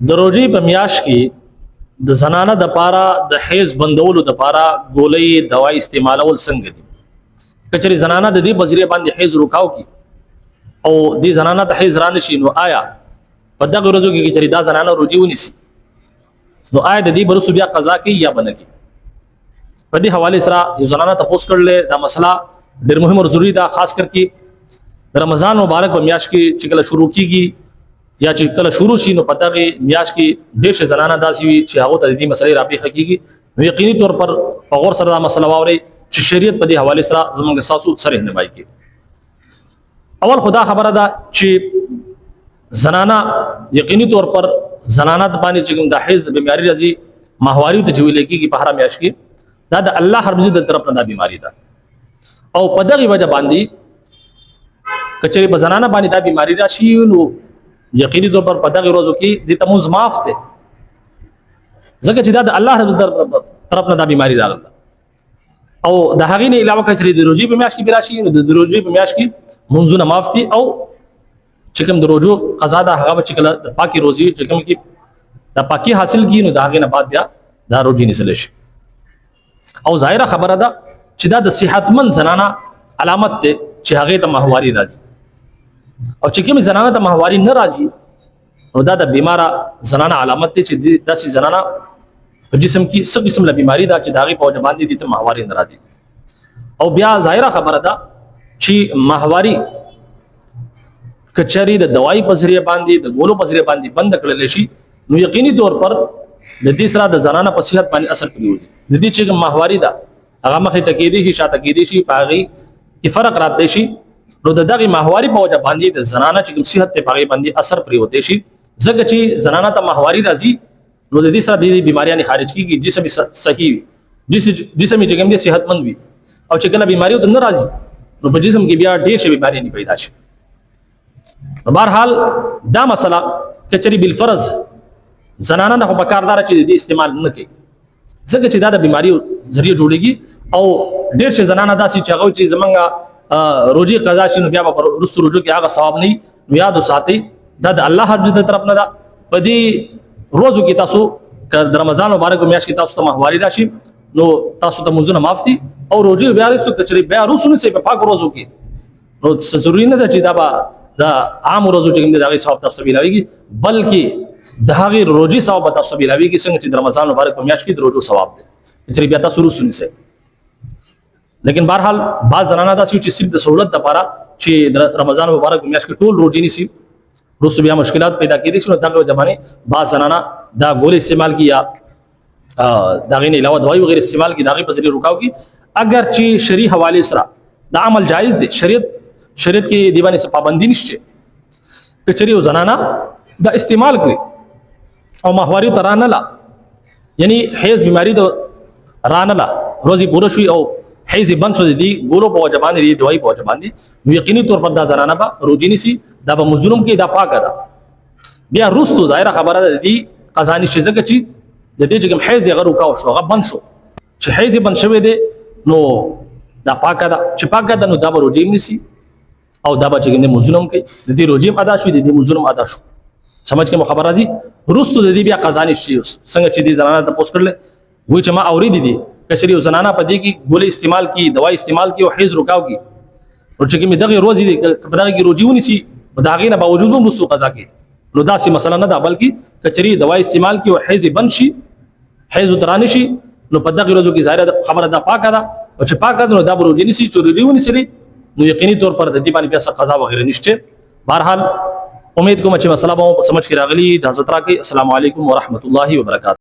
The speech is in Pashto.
د روزي په میاش کې د زنانه د پاره د حیض بندولو د پاره ګولې دوا استعمالول څنګه دي؟ کچري زنانه د دې بذریعہ باندې حیض رکاو کی او دې زنانه ته حیض را نشي، نو آیا په دغه ورځو کې چې دا زنانه روزي ونیسي نو آیا د دې برسو بیا قضا کوي یا بنه کوي؟ په دې حواله سره یو زنانه تاسو کړل دا مسله ډېر مهم او ضروری ده، خاص کر کې رمضان مبارک په میاش کې چې کله شروع کیږي یا چې کله شروع شي نو پته کې میاش کې ډېر شه زنانه داسي وي چې هغه ته دې مسلې راپېښ کیږي، نو یقیني طور پر په غور سره دا مسله واوري چې شریعت په دې حواله سره زموږ ساسو سره رهنمایي کوي. اول خدا خبره ده چې زنانه یقیني طور پر زنانه د باندې چې د حیض بیماری راځي ماهواري ته جوړ لګي په هر میاش کې دا د الله رب عزت طرف نه دا بیماری ده او په دغه وجه باندې کچري په زنانه باندې دا بیماری راشي نو یقیني طور پر په دغه ورځو کې د تموز معاف ده، ځکه چې دا د الله رب طرف نه دا بیماری راغله او د هغې نه علاوه کچري د روزي په میاش کې براشي نو د روزي په میاش کې منځونه معاف دي او چې کوم د روزو قضا ده هغه چې کله د پاکي روزي چې کوم کې د پاکي حاصل کی نو د هغې نه بعد بیا دا روزي نیسل شي. او ظاهره خبره ده چې دا د صحتمند زنانه علامت ده چې هغه ته ماهواري راځي او چې کوم زنانه ته ماهواري نه راځي نو دا د بیماره زنانه علامت ده چې داسې زنانه په جسم کې څه قسم له بیماری ده چې د هغې په وجه باندې ته ماهواري نه راځي. او بیا ظاهره خبره ده چې ماهواري کچري د دوايي په ذریعہ باندې د ګولو په ذریعہ باندې بند کړل شي نو یقیني طور پر د دې سره د زنانه په صحت باندې اثر کوي. د دې چې ماهواري ده هغه مخې ته کېدی شي شاته کېدی شي په هغې کې فرق راځي شي نو د دغه ماهواري په وجه باندې د زنانه چې کوم صحت ته په هغې باندې اثر پرېوتی شي، ځکه چې زنانه ته ماهواري راځي نو د دې سره د بیماریاں خارج کیږي، جسم صحیح وي، جسم چې کوم دی صحتمند وي او چې کله بیماری ته نه راځي نو په جسم کې بیا ډېر شي بیماریاں پیدا شي. بهرحال دا مسله کچري بالفرض زنانه نه په کاردار چې د استعمال نه کوي ځکه چې دا د بیماری ذریعہ جوړیږي او ډېر شي زنانه داسې چې هغه چې زمونږ روزي قضا شي نو بیا په رستو روزو کې هغه ثواب نه نو یاد وساتئ دا د الله رب عزت طرف نه ده. په دې روزو کې تاسو د رمضان مبارک میاشت کې تاسو ته ماهواري راشي نو تاسو ته منځونه معاف دي او روزي بیا رسو کچري بیا روسونه سي په پاک روزو کې نو ضروري نه ده چې دا د عام روزو چې کوم دغه ثواب تاسو ته ملایږي، بلکې د هغې روزي ثواب تاسو ته ملایږي څنګه چې د رمضان مبارک په میاشت کې د روزو ثواب دی چې بیا تاسو روسونه سي. لیکن بهرحال بعض زنانه داسې چې صرف د سہولت لپاره چې د رمضان مبارک په میاشت کې ټول روزي نیسي روس بیا مشکلات پیدا کېدي شي نو دغه زمانه بعض زنانه دا ګول استعمال کی یا دغه نه علاوه دوايي وغیرہ استعمال کی دغه په ذریعہ رکاو کی اگر چې شرعي حواله سره دا عمل جایز دی، شریعت کې دیوانه څه پابندی نشته کچري زنانه دا استعمال کړي او ماهواري ترانه لا یعنی حیض بیماری د رانه لا روزي پوره شوي او حیض بند شو دي ګولو په وجه باندې دي دوايي په وجه باندې نو یقیني طور پر دا زنانه به روزي نيسي دا به مظلوم کې دا پاکه ده. بیا روستو ظاهره خبره ده دي قزانی شي ځکه چې د دې چې کوم حیض یې غرو کاو شو هغه بند شو چې حیض بند شوی دی نو دا پاکه ده چې پاکه ده نو دا به روزي نيسي او دا به چې کوم مظلوم کې د دې روزي ادا شو د دې مظلوم ادا شو. سمجھ کې مو خبر راځي روستو د دې بیا قزانی شي څنګه چې دې زنانه ته پوس کړل وای چې ما اوري دي کچري زنانه په دې کې ګولې استعمال کی دوايي استعمال کی او حیض رکاو کی او چې کوم دغه روزي په دغه کې روزي ونیسي دا غینه باوجود هم رسو قضا کې نو دا سي مسله نه ده، بلکې کچري دوايي استعمال کی او حیض بند شي حیض ترانه شي نو په دغه روزو کې ظاهره خبره ده پاکه ده او چې پاکه ده نو دا روزي نيسي چې روزي ونیسي نو یقیني طور پر د دې باندې بیا قضا وغیرہ نشته. بهرحال امید کوم چې مسله به سمجھ کې راغلی. اجازه راکړئ. السلام علیکم ورحمت الله وبرکاته.